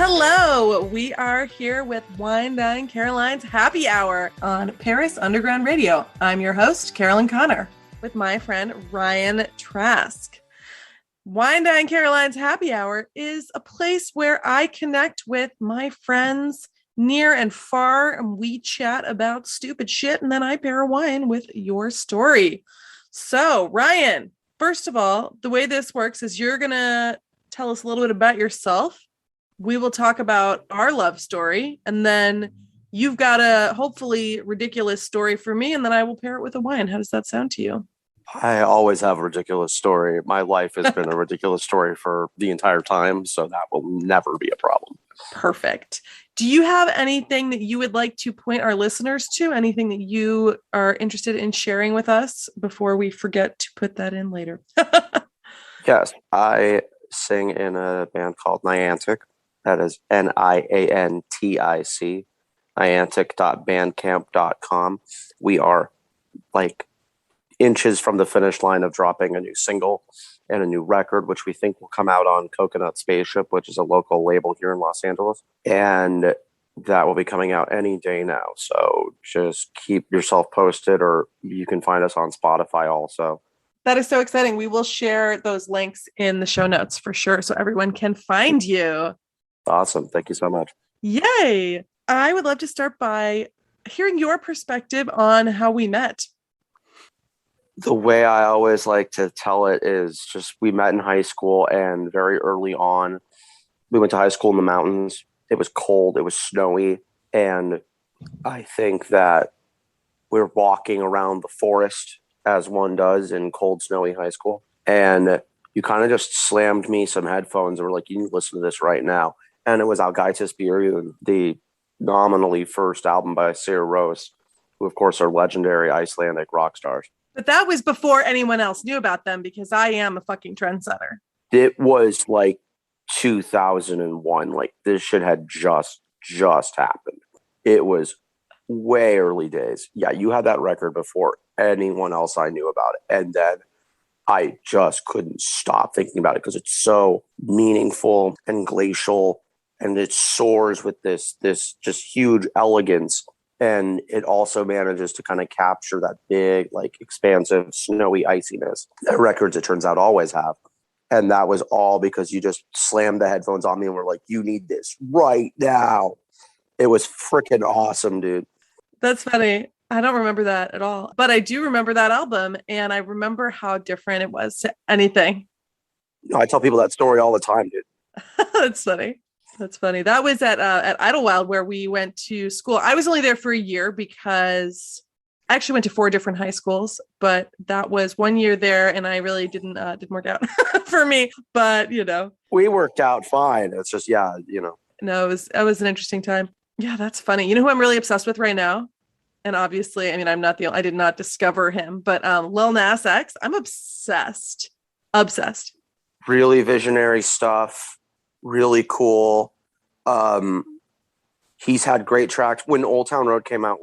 Hello, we are here with Wine Dine Caroline's Happy Hour on Paris Underground Radio. I'm your host, Carolyn Connor, with my friend Ryan Trask. Wine Dine Caroline's Happy Hour is a place where I connect with my friends near and far, and we chat about stupid shit, and then I pair a wine with your story. So, Ryan, first of all, the way this works is you're going to tell us a little bit about yourself. We will talk about our love story, and then you've got a hopefully ridiculous story for me, and then I will pair it with a wine. How does that sound to you? I always have a ridiculous story. My life has been a ridiculous story for the entire time, so that will never be a problem. Perfect. Do you have anything that you would like to point our listeners to? Anything that you are interested in sharing with us before we forget to put that in later? Yes, I sing in a band called Niantic. That is Niantic, niantic.bandcamp.com. We are like inches from the finish line of dropping a new single and a new record, which we think will come out on Coconut Spaceship, which is a local label here in Los Angeles. And that will be coming out any day now. So just keep yourself posted, or you can find us on Spotify also. That is so exciting. We will share those links in the show notes for sure, so everyone can find you. Awesome. Thank you so much. Yay. I would love to start by hearing your perspective on how we met. The way I always like to tell it is just we met in high school, and very early on, we went to high school in the mountains. It was cold, it was snowy, and I think that we're walking around the forest as one does in cold, snowy high school. And you kind of just slammed me some headphones and were like, you need to listen to this right now. And it was Algaitis Birion, the nominally first album by Sarah Rose, who of course are legendary Icelandic rock stars. But that was before anyone else knew about them, because I am a fucking trendsetter. It was like 2001. Like this shit had just happened. It was way early days. Yeah, you had that record before anyone else I knew about it. And then I just couldn't stop thinking about it because it's so meaningful and glacial, and it soars with this just huge elegance. And it also manages to kind of capture that big, like expansive, snowy iciness that records, it turns out, always have. And that was all because you just slammed the headphones on me and were like, you need this right now. It was freaking awesome, dude. That's funny. I don't remember that at all, but I do remember that album, and I remember how different it was to anything. I tell people that story all the time, dude. That's funny. That's funny. That was at Idlewild, where we went to school. I was only there for a year because I actually went to 4 different high schools, but that was 1 year there, and I really didn't work out for me. But we worked out fine. It's just No, it was an interesting time. Yeah, that's funny. You know who I'm really obsessed with right now? And obviously, I mean, I did not discover him, but Lil Nas X, I'm obsessed. Obsessed. Really visionary stuff. Really cool. He's had great tracks. When Old Town Road came out,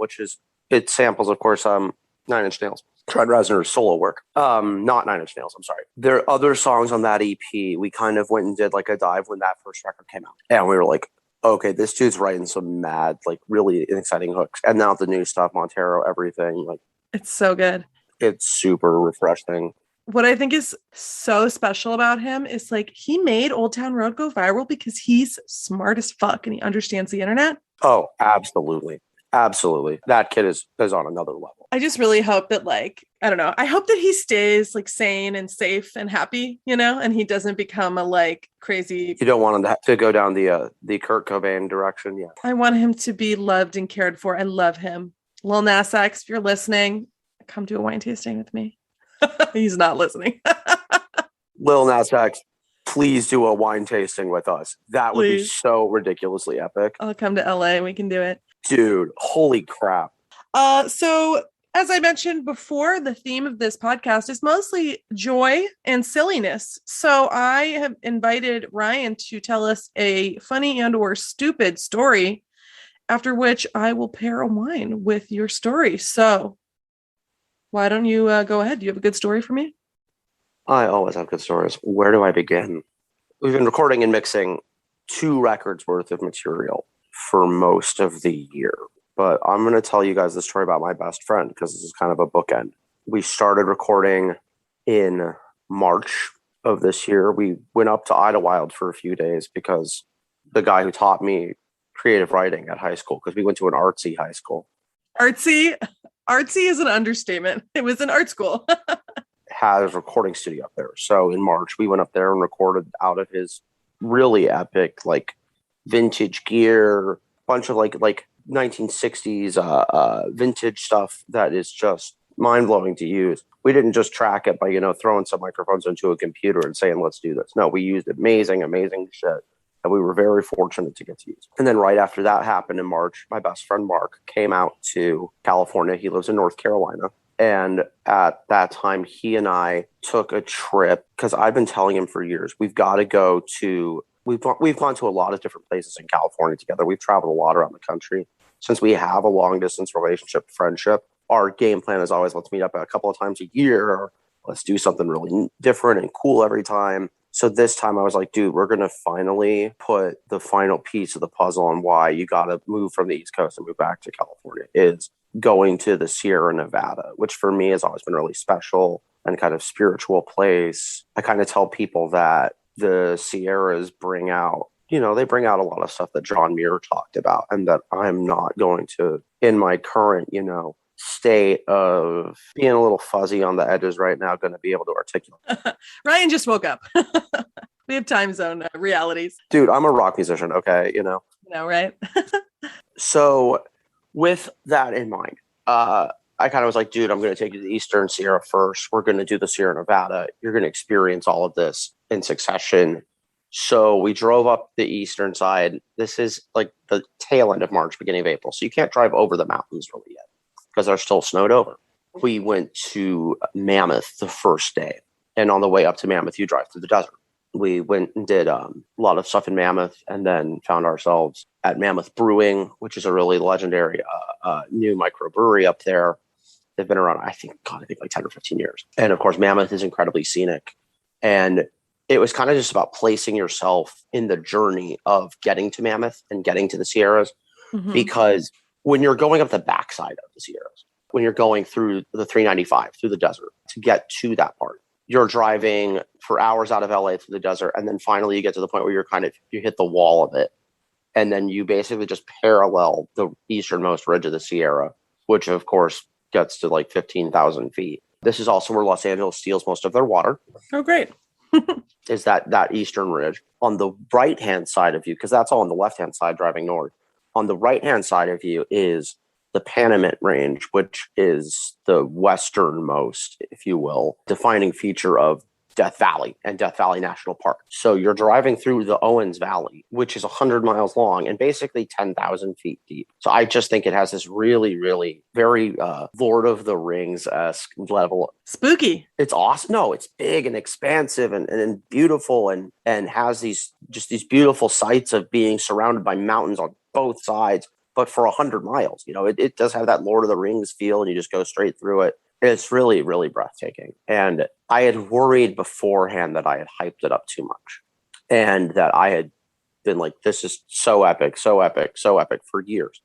it samples, of course, Nine Inch Nails, Trent Reznor's solo work. Not Nine Inch Nails, I'm sorry. There are other songs on that EP. We kind of went and did like a dive when that first record came out. And we were like, okay, this dude's writing some mad, like really exciting hooks. And now the new stuff, Montero, everything, like it's so good. It's super refreshing. What I think is so special about him is like he made Old Town Road go viral because he's smart as fuck and he understands the internet. Oh, absolutely. Absolutely. That kid is on another level. I just really hope that I don't know. I hope that he stays like sane and safe and happy, and he doesn't become a like crazy. You don't want him to go down the Kurt Cobain direction. Yeah. I want him to be loved and cared for. I love him. Lil Nas X, if you're listening, come do a wine tasting with me. He's not listening. Lil Nas X, please do a wine tasting with us. That would be so ridiculously epic. I'll come to LA and we can do it. Dude, holy crap. So as I mentioned before, the theme of this podcast is mostly joy and silliness. So I have invited Ryan to tell us a funny and or stupid story, after which I will pair a wine with your story. So why don't you go ahead? Do you have a good story for me? I always have good stories. Where do I begin? We've been recording and mixing 2 records worth of material for most of the year. But I'm going to tell you guys the story about my best friend because this is kind of a bookend. We started recording in March of this year. We went up to Idlewild for a few days because the guy who taught me creative writing at high school, because we went to an artsy high school. Artsy is an understatement. It was an art school. Has a recording studio up there. So in March, we went up there and recorded out of his really epic, like vintage gear, bunch of like 1960s vintage stuff that is just mind blowing to use. We didn't just track it by, throwing some microphones into a computer and saying, let's do this. No, we used amazing shit that we were very fortunate to get to use. And then right after that happened in March, my best friend Mark came out to California. He lives in North Carolina. And at that time, he and I took a trip because I've been telling him for years, we've got to go to, we've gone to a lot of different places in California together. We've traveled a lot around the country. Since we have a long distance relationship, friendship, our game plan is always let's meet up a couple of times a year. Or let's do something really different and cool every time. So this time I was like, dude, we're going to finally put the final piece of the puzzle on why you got to move from the East Coast and move back to California is going to the Sierra Nevada, which for me has always been really special and kind of spiritual place. I kind of tell people that the Sierras bring out, they bring out a lot of stuff that John Muir talked about and that I'm not going to, in my current, state of being a little fuzzy on the edges right now, going to be able to articulate. Ryan just woke up. We have time zone realities. Dude, I'm a rock musician, okay? Right? So with that in mind, I kind of was like, dude, I'm going to take you to the Eastern Sierra first. We're going to do the Sierra Nevada. You're going to experience all of this in succession. So we drove up the eastern side. This is like the tail end of March, beginning of April. So you can't drive over the mountains really yet because they're still snowed over. We went to Mammoth the first day. And on the way up to Mammoth, you drive through the desert. We went and did a lot of stuff in Mammoth and then found ourselves at Mammoth Brewing, which is a really legendary new microbrewery up there. They've been around, I think like 10 or 15 years. And of course, Mammoth is incredibly scenic. And it was kind of just about placing yourself in the journey of getting to Mammoth and getting to the Sierras. Mm-hmm. Because when you're going up the backside of the Sierras, when you're going through the 395, through the desert to get to that part, you're driving for hours out of LA through the desert. And then finally you get to the point where you hit the wall of it. And then you basically just parallel the easternmost ridge of the Sierra, which of course gets to like 15,000 feet. This is also where Los Angeles steals most of their water. Oh, great. Is that eastern ridge. On the right-hand side of you, because that's all on the left-hand side driving north. On the right-hand side of you is the Panamint Range, which is the westernmost, if you will, defining feature of Death Valley and Death Valley National Park. So you're driving through the Owens Valley, which is 100 miles long and basically 10,000 feet deep. So I just think it has this really, really very Lord of the Rings-esque level. Spooky. It's awesome. No, it's big and expansive and beautiful and has these beautiful sights of being surrounded by mountains on both sides. But for 100 miles, it does have that Lord of the Rings feel and you just go straight through it. It's really, really breathtaking. And I had worried beforehand that I had hyped it up too much and that I had been like, this is so epic, so epic, so epic for years.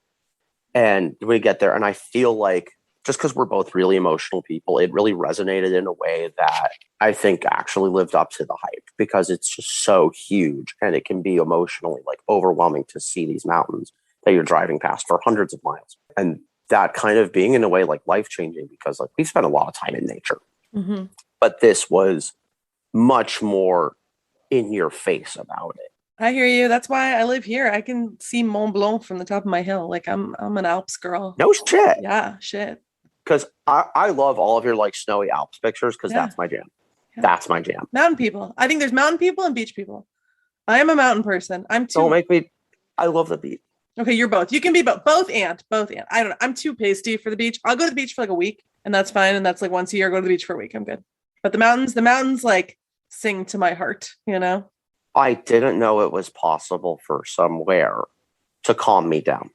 And we get there and I feel like just because we're both really emotional people, it really resonated in a way that I think actually lived up to the hype because it's just so huge and it can be emotionally like overwhelming to see these mountains that you're driving past for hundreds of miles. And that kind of being in a way like life-changing because like we spent a lot of time in nature, mm-hmm. But this was much more in your face about it. I hear you. That's why I live here. I can see Mont Blanc from the top of my hill. Like I'm an Alps girl. No shit. Yeah, shit. Because I love all of your like snowy Alps pictures because that's my jam. Yeah. That's my jam. Mountain people. I think there's mountain people and beach people. I am a mountain person. Don't make me. I love the beach. Okay, you're both. You can be both and. I don't know. I'm too pasty for the beach. I'll go to the beach for like a week and that's fine. And that's like once a year, I go to the beach for a week. I'm good. But the mountains like sing to my heart, I didn't know it was possible for somewhere to calm me down.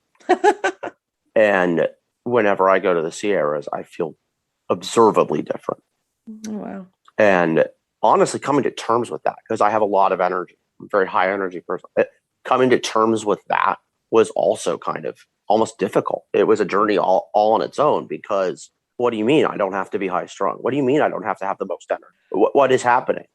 And whenever I go to the Sierras, I feel observably different. Oh, wow. And honestly, coming to terms with that, because I have a lot of energy. I'm a very high energy person. coming to terms with that was also kind of almost difficult. It was a journey all on its own, because what do you mean I don't have to be high strung? What do you mean I don't have to have the most energy? What is happening?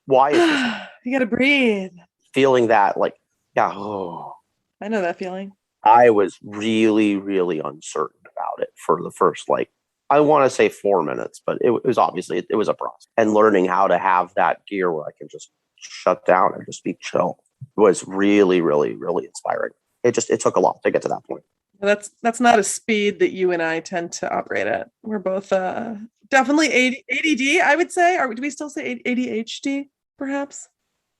Why is this happening? You got to breathe. Feeling that, like, yeah, oh. I know that feeling. I was really, really uncertain about it for the first, like, I want to say 4 minutes, but it was obviously, it was a process. And learning how to have that gear where I can just shut down and just be chill was really, really, really inspiring. It took a lot to get to that point. That's not a speed that you and I tend to operate at. We're both definitely ADD, I would say. Or do we still say ADHD, perhaps?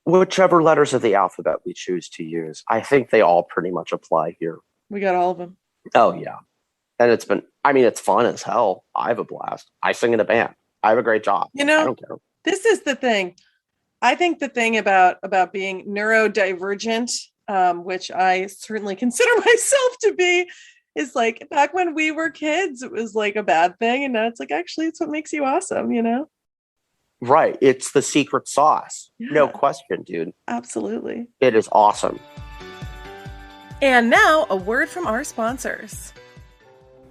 Whichever letters of the alphabet we choose to use, I think they all pretty much apply here. We got all of them. Oh, yeah. And it's fun as hell. I have a blast. I sing in a band. I have a great job. I don't care. This is the thing. I think the thing about being neurodivergent, which I certainly consider myself to be, is like back when we were kids, it was like a bad thing. And now it's like, actually, it's what makes you awesome, you know? Right. It's the secret sauce. Yeah. No question, dude. Absolutely. It is awesome. And now a word from our sponsors.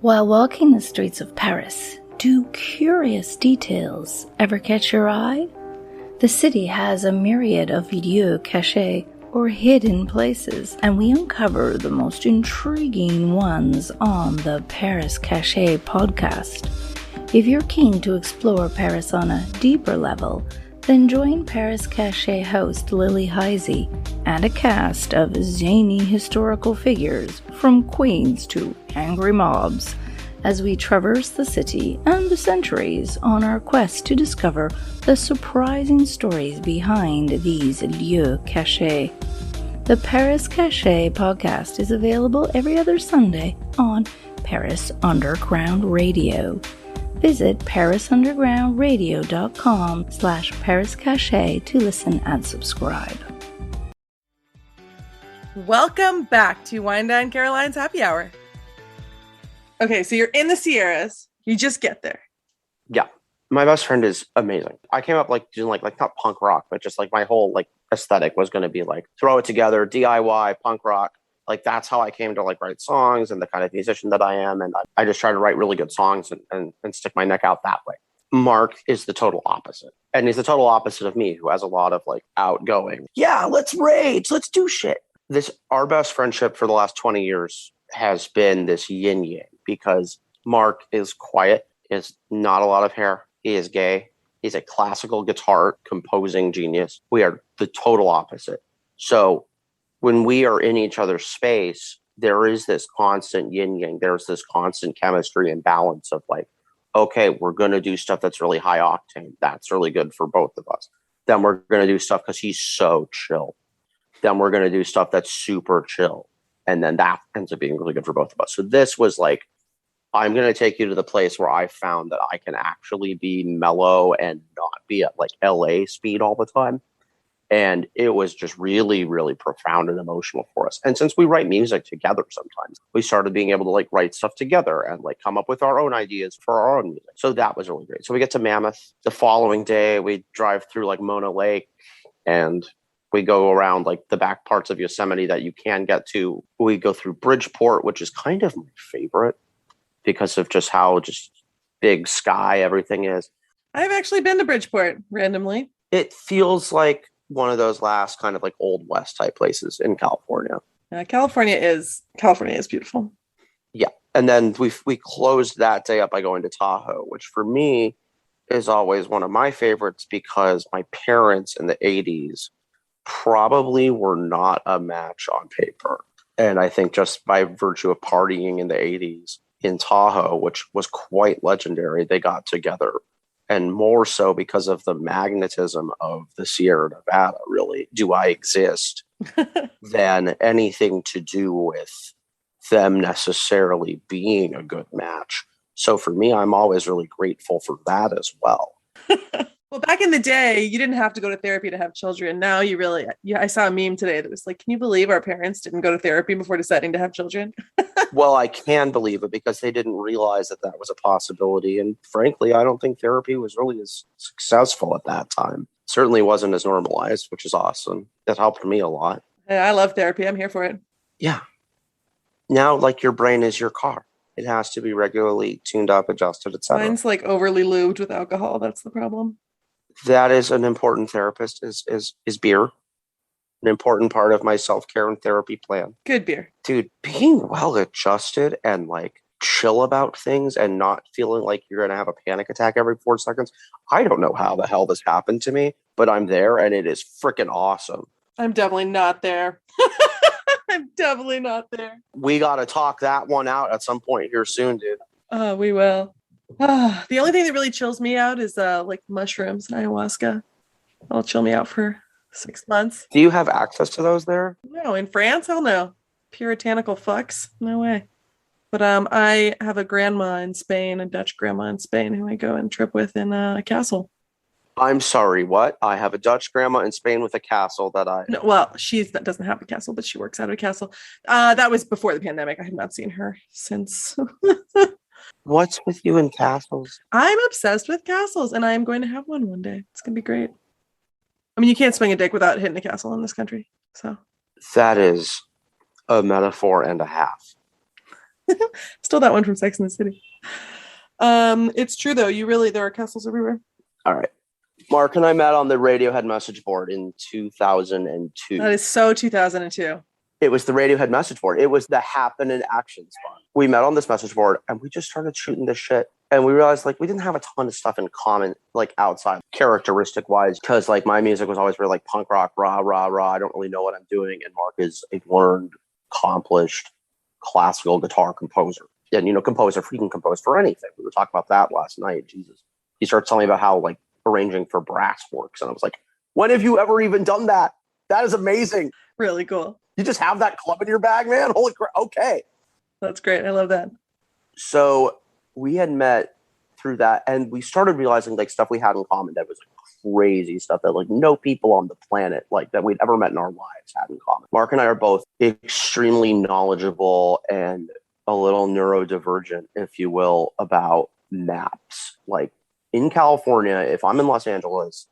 While walking the streets of Paris, do curious details ever catch your eye? The city has a myriad of lieux cachés, or hidden places, and we uncover the most intriguing ones on the Paris Cachet podcast. If you're keen to explore Paris on a deeper level, then join Paris Cachet host Lily Heisey and a cast of zany historical figures from queens to angry mobs as we traverse the city and the centuries on our quest to discover the surprising stories behind these lieux cachés. The Paris Cachet podcast is available every other Sunday on Paris Underground Radio. Visit parisundergroundradio.com/Paris Cachet to listen and subscribe. Welcome back to Wine Dine Caroline's Happy Hour. Okay, so you're in the Sierras. You just get there. Yeah. My best friend is amazing. I came up like doing like not punk rock, but just like my whole like aesthetic was going to be like throw it together, DIY, punk rock. Like that's how I came to like write songs and the kind of musician that I am. And I just try to write really good songs and stick my neck out that way. Mark is the total opposite. And he's the total opposite of me, who has a lot of like outgoing. Yeah, let's rage. Let's do shit. Our best friendship for the last 20 years has been this yin yang, because Mark is quiet, is not a lot of hair. He is gay. He's a classical guitar composing genius. We are the total opposite. So when we are in each other's space, there is this constant yin yang. There's this constant chemistry and balance of like, okay, we're going to do stuff that's really high octane. That's really good for both of us. Then we're going to do stuff because he's so chill. Then we're going to do stuff that's super chill. And then that ends up being really good for both of us. So this was like, I'm going to take you to the place where I found that I can actually be mellow and not be at like LA speed all the time. And it was just really, really profound and emotional for us. And since we write music together sometimes, we started being able to like write stuff together and like come up with our own ideas for our own music. So that was really great. So we get to Mammoth. The following day, we drive through like Mona Lake and we go around like the back parts of Yosemite that you can get to. We go through Bridgeport, which is kind of my favorite because of just how just big sky everything is. I've actually been to Bridgeport randomly. It feels like one of those last kind of like Old West type places in California. California is beautiful. Yeah. And then we closed that day up by going to Tahoe, which for me is always one of my favorites because my parents in the 80s probably were not a match on paper. And I think just by virtue of partying in the 80s in Tahoe, which was quite legendary, they got together. And more so because of the magnetism of the Sierra Nevada, really, do I exist, than anything to do with them necessarily being a good match. So for me, I'm always really grateful for that as well. Well, back in the day, you didn't have to go to therapy to have children. Now you really, I saw a meme today that was like, can you believe our parents didn't go to therapy before deciding to have children? Well, I can believe it because they didn't realize that that was a possibility. And frankly, I don't think therapy was really as successful at that time. Certainly wasn't as normalized, which is awesome. That helped me a lot. I love therapy. I'm here for it. Yeah. Now, like your brain is your car. It has to be regularly tuned up, adjusted, etc. Mine's like overly lubed with alcohol. That's the problem. That is an important therapist. Is beer an important part of my self-care and therapy plan? Good beer. Dude, being well adjusted and like chill about things and not feeling like you're gonna have a panic attack every 4 seconds. I don't know how the hell this happened to me, but I'm there and it is freaking awesome. I'm definitely not there. I'm definitely not there. We gotta talk that one out at some point here soon, dude. We will. The only thing that really chills me out is like mushrooms and ayahuasca. That'll chill me out for 6 months. Do you have access to those there? No, in France, hell no. Puritanical fucks. No way. But I have a grandma in Spain, a Dutch grandma in Spain, who I go and trip with in a castle. I'm sorry, what? I have a Dutch grandma in Spain with a castle that I... No, well, she doesn't have a castle, but she works out of a castle. That was before the pandemic. I have not seen her since. What's with you in castles? I'm obsessed with castles, and I am going to have one day. It's going to be great. I mean, you can't swing a dick without hitting a castle in this country. So that is a metaphor and a half. Stole that one from Sex and the City. It's true, though. There are castles everywhere. All right. Mark and I met on the Radiohead message board in 2002. That is so 2002. It was the Radiohead message board. It was the happen in action spot. We met on this message board and we just started shooting this shit. And we realized like we didn't have a ton of stuff in common, like outside characteristic wise, because like my music was always very like punk rock, rah, rah, rah. I don't really know what I'm doing. And Mark is a learned, accomplished classical guitar composer. And, you know, he can compose for anything. We were talking about that last night. Jesus. He started telling me about how like arranging for brass works. And I was like, when have you ever even done that? That is amazing. Really cool. You just have that club in your bag, man? Holy crap. Okay. That's great. I love that. So we had met through that and we started realizing like stuff we had in common that was like crazy stuff that like no people on the planet like that we'd ever met in our lives had in common. Mark and I are both extremely knowledgeable and a little neurodivergent, if you will, about maps. Like in California, if I'm in Los Angeles,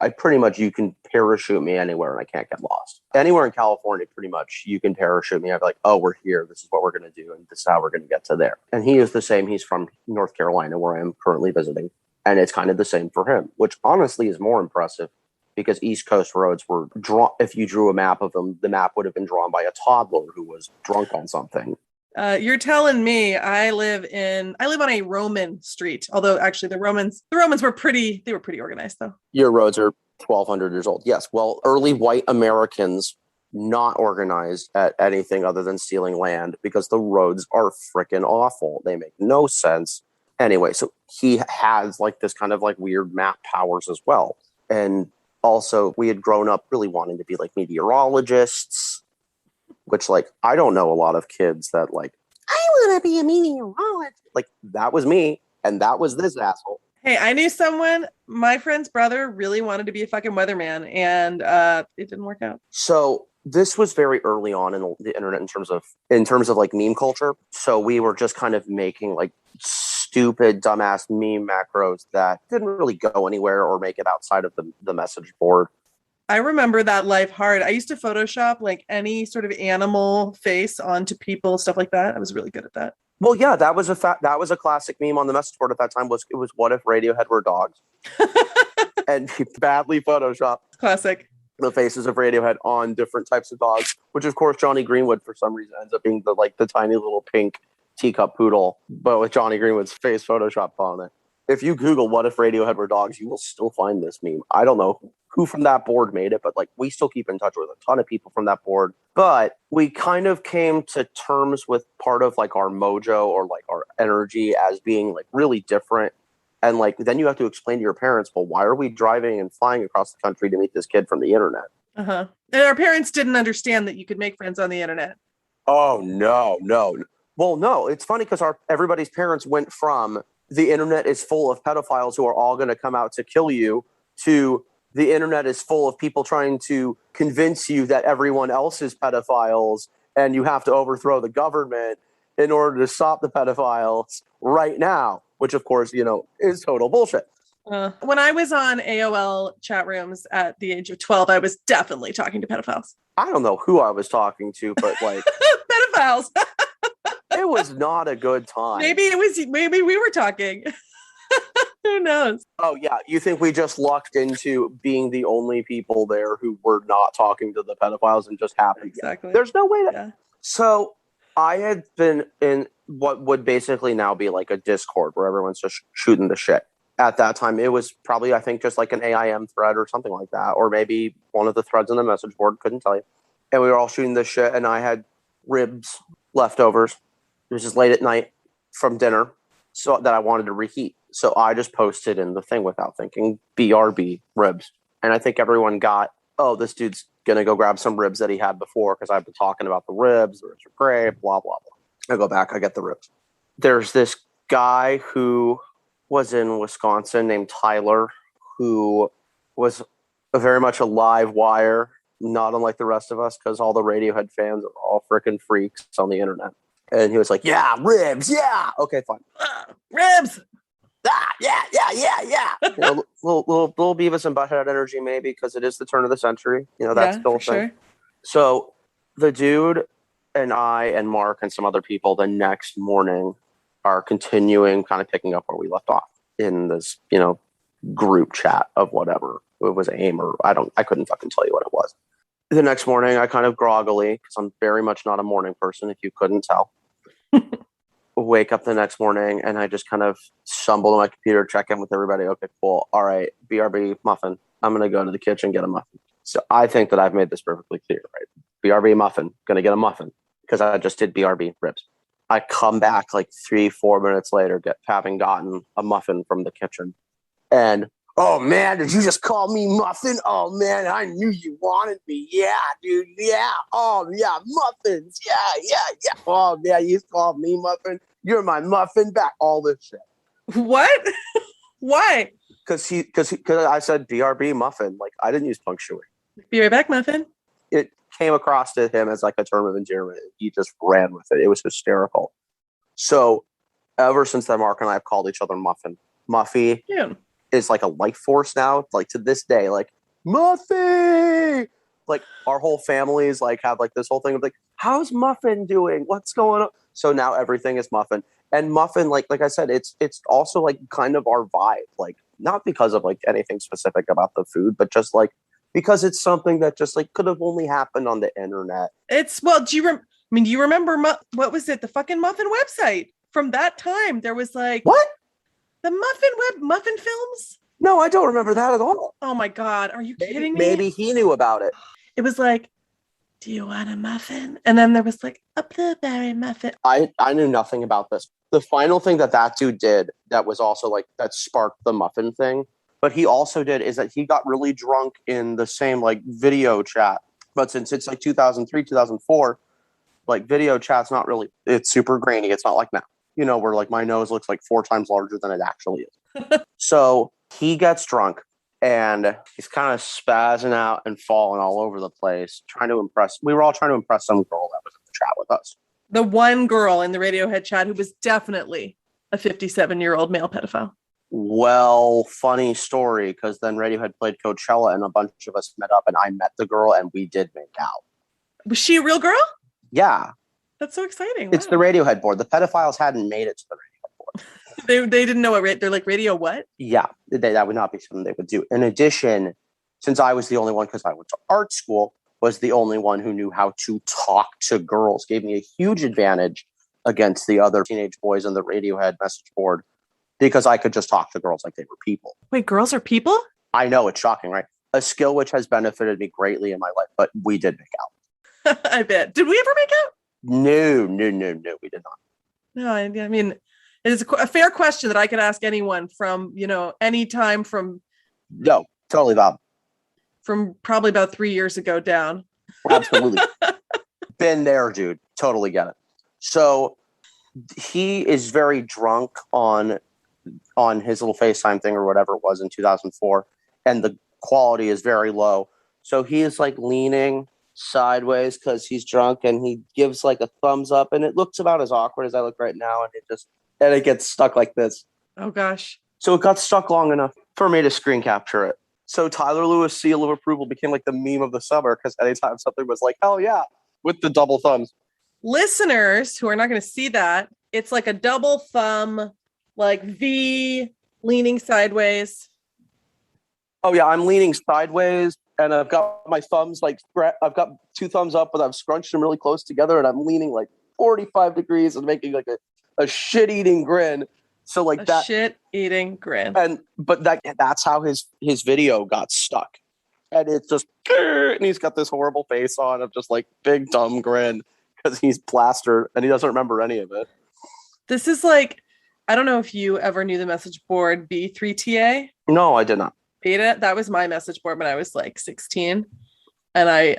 you can parachute me anywhere and I can't get lost. Anywhere in California, pretty much, you can parachute me. I'd be like, oh, we're here. This is what we're going to do. And this is how we're going to get to there. And he is the same. He's from North Carolina, where I am currently visiting. And it's kind of the same for him, which honestly is more impressive because East Coast roads were drawn. If you drew a map of them, the map would have been drawn by a toddler who was drunk on something. You're telling me I live on a Roman street, although actually the Romans were pretty organized though. Your roads are 1,200 years old. Yes. Well, early white Americans not organized at anything other than stealing land because the roads are freaking awful. They make no sense. Anyway, so he has like this kind of like weird map powers as well. And also we had grown up really wanting to be like meteorologists, which like, I don't know a lot of kids that like, I want to be a meteorologist. Like that was me. And that was this asshole. Hey, I knew someone, my friend's brother really wanted to be a fucking weatherman and it didn't work out. So this was very early on in the internet in terms of like meme culture. So we were just kind of making like stupid, dumbass meme macros that didn't really go anywhere or make it outside of the message board. I remember that life hard. I used to Photoshop like any sort of animal face onto people, stuff like that. I was really good at that. Well, yeah, that was a classic meme on the message board at that time. It was what if Radiohead were dogs? And he badly photoshopped classic the faces of Radiohead on different types of dogs, which of course Johnny Greenwood for some reason ends up being the tiny little pink teacup poodle, but with Johnny Greenwood's face photoshopped on it. If you Google what if Radiohead were dogs, you will still find this meme. I don't know who from that board made it, but like we still keep in touch with a ton of people from that board. But we kind of came to terms with part of like our mojo or like our energy as being like really different. And like then you have to explain to your parents, well, why are we driving and flying across the country to meet this kid from the internet? Uh-huh. And our parents didn't understand that you could make friends on the internet. Oh, no. Well, no, it's funny because everybody's parents went from the internet is full of pedophiles who are all going to come out to kill you to the internet is full of people trying to convince you that everyone else is pedophiles and you have to overthrow the government in order to stop the pedophiles right now, which of course, you know, is total bullshit. When I was on AOL chat rooms at the age of 12, I was definitely talking to pedophiles. I don't know who I was talking to, but like pedophiles. it was not a good time. Maybe we were talking. Who knows? Oh yeah, you think we just lucked into being the only people there who were not talking to the pedophiles and just happened? Exactly. There's no way that. Yeah. So I had been in what would basically now be like a Discord where everyone's just shooting the shit. At that time, it was probably, I think, just like an AIM thread or something like that, or maybe one of the threads on the message board, couldn't tell you. And we were all shooting this shit, and I had ribs leftovers. It was just late at night from dinner, so that I wanted to reheat. So I just posted in the thing without thinking, BRB ribs. And I think everyone got, oh, this dude's going to go grab some ribs that he had before because I've been talking about the ribs are great, blah, blah, blah. I go back, I get the ribs. There's this guy who was in Wisconsin named Tyler, who was very much a live wire, not unlike the rest of us, because all the Radiohead fans are all freaking freaks on the internet. And he was like, yeah, ribs, yeah. Okay, fine. Ribs. Yeah. You know, little Beavis and Butthead energy, maybe, because it is the turn of the century. You know, that's still a thing. Sure. So the dude and I and Mark and some other people the next morning are continuing kind of picking up where we left off in this, you know, group chat of whatever. It was AIM or I couldn't fucking tell you what it was. The next morning, I kind of groggily, because I'm very much not a morning person, if you couldn't tell, wake up the next morning and I just kind of stumble to my computer, check in with everybody. Okay, cool. All right, BRB muffin. I'm going to go to the kitchen, get a muffin. So I think that I've made this perfectly clear, right? BRB muffin, going to get a muffin because I just did BRB ribs. I come back like 3-4 minutes later, having gotten a muffin from the kitchen. And, oh man, did you just call me muffin? Oh man, I knew you wanted me. Yeah, dude. Yeah. Oh yeah, muffins. Yeah. Oh yeah, you called me muffin. You're my muffin back. All this shit. What? Why? Because I said BRB muffin. Like I didn't use punctuation. Be right back, muffin. It came across to him as like a term of endearment. He just ran with it. It was hysterical. So ever since then, Mark and I have called each other muffin. Muffy. Yeah. Is like a life force now, like to this day, like Muffy, like our whole families like have like this whole thing of like, how's Muffin doing? What's going on? So now everything is Muffin. And Muffin, like I said, it's also like kind of our vibe, like not because of like anything specific about the food, but just like because it's something that just like could have only happened on the internet. It's well, do you remember what was it? The fucking Muffin website from that time. There was like what? The Muffin films? No, I don't remember that at all. Oh my God. Are you kidding me? Maybe he knew about it. It was like, do you want a muffin? And then there was like a blueberry muffin. I knew nothing about this. The final thing that dude did that was also like, that sparked the muffin thing, but he also did is that he got really drunk in the same like video chat. But since it's like 2003, 2004, like video chat's not really, it's super grainy. It's not like now. You know, where like my nose looks like 4 times larger than it actually is. So he gets drunk and he's kind of spazzing out and falling all over the place, trying to impress. We were all trying to impress some girl that was in the chat with us. The one girl in the Radiohead chat who was definitely a 57-year-old male pedophile. Well, funny story, because then Radiohead played Coachella and a bunch of us met up and I met the girl and we did make out. Was she a real girl? Yeah. That's so exciting. Wow. It's the Radiohead board. The pedophiles hadn't made it to the Radiohead board. They didn't know what they're like, radio what? Yeah, that would not be something they would do. In addition, since I was the only one, because I went to art school, was the only one who knew how to talk to girls, gave me a huge advantage against the other teenage boys on the Radiohead message board because I could just talk to girls like they were people. Wait, girls are people? I know, it's shocking, right? A skill which has benefited me greatly in my life, but we did make out. I bet. Did we ever make out? No, we did not. No, I mean, it is a fair question that I could ask anyone from, you know, any time from. No, totally valid. From probably about 3 years ago down. Absolutely. Been there, dude. Totally get it. So he is very drunk on his little FaceTime thing or whatever it was in 2004. And the quality is very low. So he is like leaning sideways because he's drunk and he gives like a thumbs up and it looks about as awkward as I look right now and it gets stuck like this. Oh gosh. So it got stuck long enough for me to screen capture it. So Tyler Lewis seal of approval became like the meme of the summer because anytime something was like, hell yeah, with the double thumbs. Listeners who are not going to see that, it's like a double thumb, like V leaning sideways. Oh yeah, I'm leaning sideways and I've got my thumbs like, I've got two thumbs up, but I've scrunched them really close together and I'm leaning like 45 degrees and making like a shit-eating grin. So like a shit-eating grin. But that's how his video got stuck. And it's just, and he's got this horrible face on of just like big dumb grin because he's plastered and he doesn't remember any of it. This is like, I don't know if you ever knew the message board B3TA. No, I did not. Beta, that was my message board when I was like 16. And I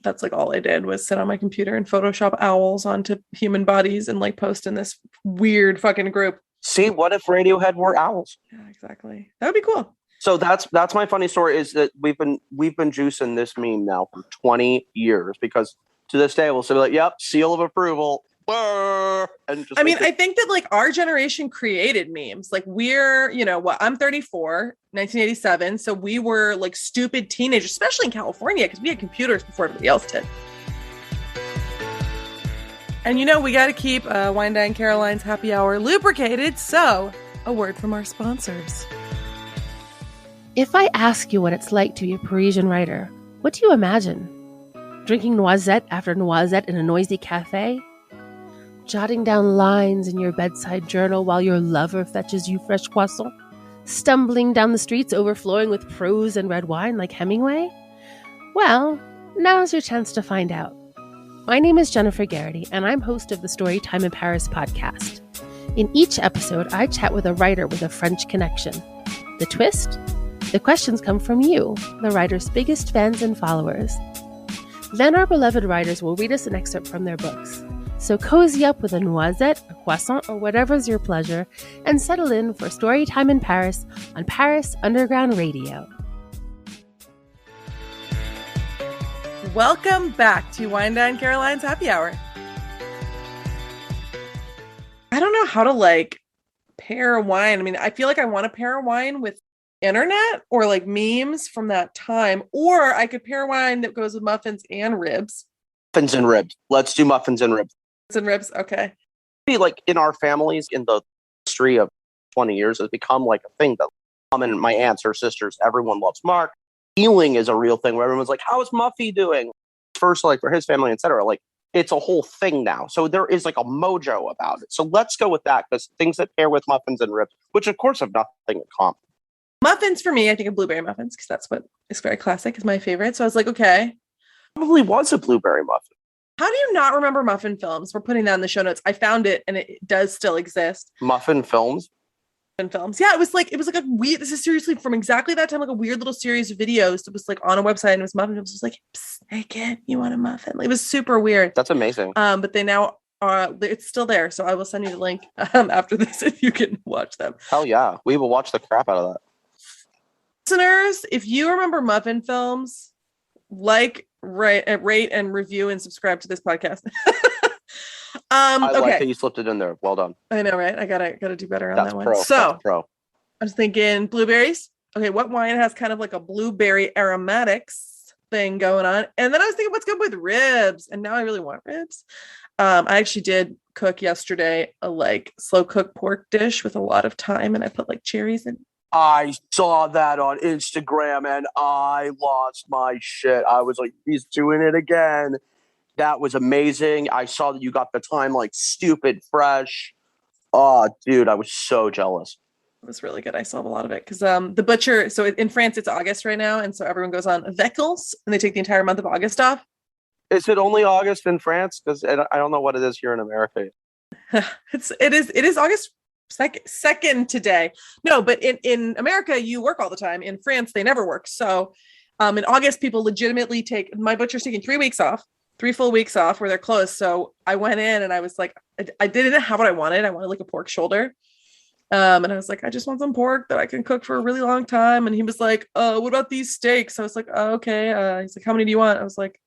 that's like all I did was sit on my computer and Photoshop owls onto human bodies and like post in this weird fucking group. See, what if Radiohead were owls? Yeah, exactly. That would be cool. So that's my funny story is that we've been juicing this meme now for 20 years because to this day we'll say like, yep, seal of approval. And just I think that like our generation created memes. Like we're, I'm 34, 1987. So we were like stupid teenagers, especially in California, because we had computers before everybody else did. And we got to keep Wine Dine Caroline's happy hour lubricated. So a word from our sponsors. If I ask you what it's like to be a Parisian writer, what do you imagine? Drinking noisette after noisette in a noisy cafe? Jotting down lines in your bedside journal while your lover fetches you fresh croissant? Stumbling down the streets overflowing with prose and red wine like Hemingway? Well, now's your chance to find out. My name is Jennifer Garrity, and I'm host of the Storytime in Paris podcast. In each episode, I chat with a writer with a French connection. The twist? The questions come from you, the writer's biggest fans and followers. Then our beloved writers will read us an excerpt from their books. So cozy up with a noisette, a croissant, or whatever's your pleasure, and settle in for Storytime in Paris on Paris Underground Radio. Welcome back to Wine Dine Caroline's Happy Hour. I don't know how to like pair wine. I mean, I feel like I want to pair wine with internet or like memes from that time, or I could pair wine that goes with muffins and ribs. Muffins and ribs. Let's do muffins and ribs. And ribs, okay. Like in our families, in the history of 20 years, has become like a thing that mom and my aunts or sisters, everyone loves Mark. Healing is a real thing where everyone's like, how is Muffy doing? First, like for his family, etc. Like it's a whole thing now. So there is like a mojo about it. So let's go with that because things that pair with muffins and ribs, which of course have nothing in common. Muffins for me, I think of blueberry muffins because that's what is very classic, is my favorite. So I was like, okay. Probably was a blueberry muffin. How do you not remember muffin films? We're putting that in the show notes. I found it and it does still exist. Muffin films? Muffin films. Yeah, it was like a weird, this is seriously from exactly that time, like a weird little series of videos that was like on a website and it was muffin films. It was like, hey kid, you want a muffin? It was super weird. That's amazing. But they now it's still there. So I will send you the link after this if you can watch them. Hell yeah. We will watch the crap out of that. Listeners, if you remember muffin films, rate and review and subscribe to this podcast. I okay. like that you slipped it in there. Well done. I know, right? I gotta do better on That's that one. pro. So That's pro. I was thinking blueberries. Okay, what wine has kind of like a blueberry aromatics thing going on? And then I was thinking what's good with ribs, and now I really want ribs. I actually did cook yesterday a like slow cooked pork dish with a lot of thyme, and I put like cherries in. I saw that on Instagram and I lost my shit. I was like, he's doing it again. That was amazing. I saw that you got the time like stupid fresh. Oh, dude, I was so jealous. It was really good. I still have a lot of it because the butcher. So in France, it's August right now, and so everyone goes on vacances and they take the entire month of August off. Is it only August in France? Because I don't know what it is here in America. It is August second today. No, but in America, you work all the time. In France, they never work. So in August, people legitimately take, my butcher's taking 3 weeks off, 3 full weeks off where they're closed. So I went in and I was like, I didn't have what I wanted. I wanted like a pork shoulder. And I was like, I just want some pork that I can cook for a really long time. And he was like, what about these steaks? I was like, oh, okay. He's like, how many do you want? I was like,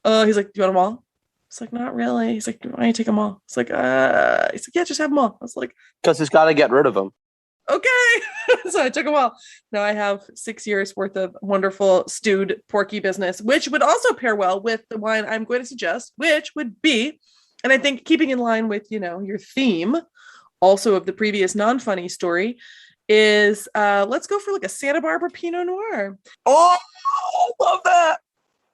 he's like, do you want them all? It's like, not really. He's like, why don't you take them all? It's like, he's like, yeah, just have them all. I was like, because he's got to get rid of them. okay. So I took a while. Now I have 6 years worth of wonderful stewed porky business, which would also pair well with the wine I'm going to suggest, which would be, and I think keeping in line with, your theme also of the previous non-funny story, is let's go for like a Santa Barbara Pinot Noir. Oh, I love that.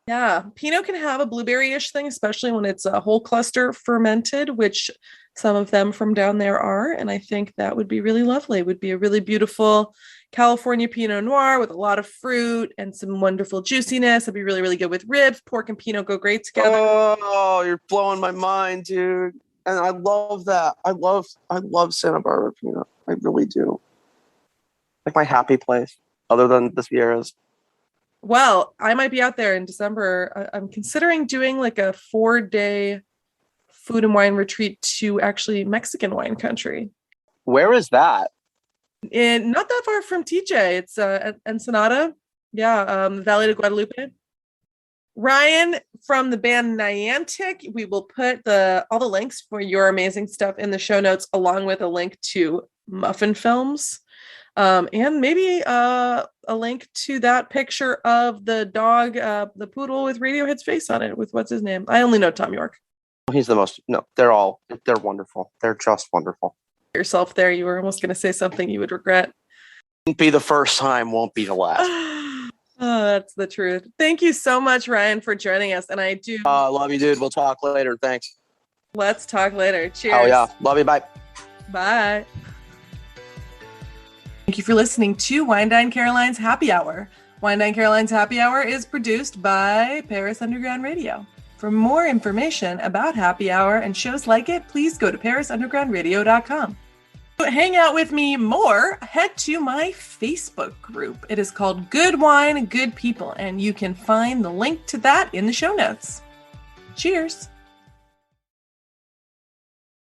Yeah, Pinot can have a blueberry-ish thing, especially when it's a whole cluster fermented, which some of them from down there are. And I think that would be really lovely. It would be a really beautiful California Pinot Noir with a lot of fruit and some wonderful juiciness. It'd be really, really good with ribs. Pork and Pinot go great together. Oh, you're blowing my mind, dude. And I love that. I love Santa Barbara Pinot. I really do. Like my happy place, other than the Sierras. Well, I might be out there in December. I'm considering doing like a 4-day food and wine retreat to actually Mexican wine country. Where is that? Not that far from TJ. It's Ensenada. Yeah, Valley de Guadalupe. Ryan from the band Niantic, we will put all the links for your amazing stuff in the show notes, along with a link to Muffin Films. And maybe a link to that picture of the dog, the poodle with Radiohead's face on it, with what's his name? I only know Tom York. He's the most. No, they're wonderful. They're just wonderful. Yourself there. You were almost going to say something you would regret. Won't be the first time, won't be the last. Oh, that's the truth. Thank you so much, Ryan, for joining us. And I do. Love you, dude. We'll talk later. Thanks. Let's talk later. Cheers. Oh, yeah. Love you. Bye. Bye. Thank you for listening to Wine Dine Caroline's Happy Hour. Wine Dine Caroline's Happy Hour is produced by Paris Underground Radio. For more information about Happy Hour and shows like it, please go to parisundergroundradio.com. To hang out with me more, head to my Facebook group. It is called Good Wine, Good People, and you can find the link to that in the show notes. Cheers.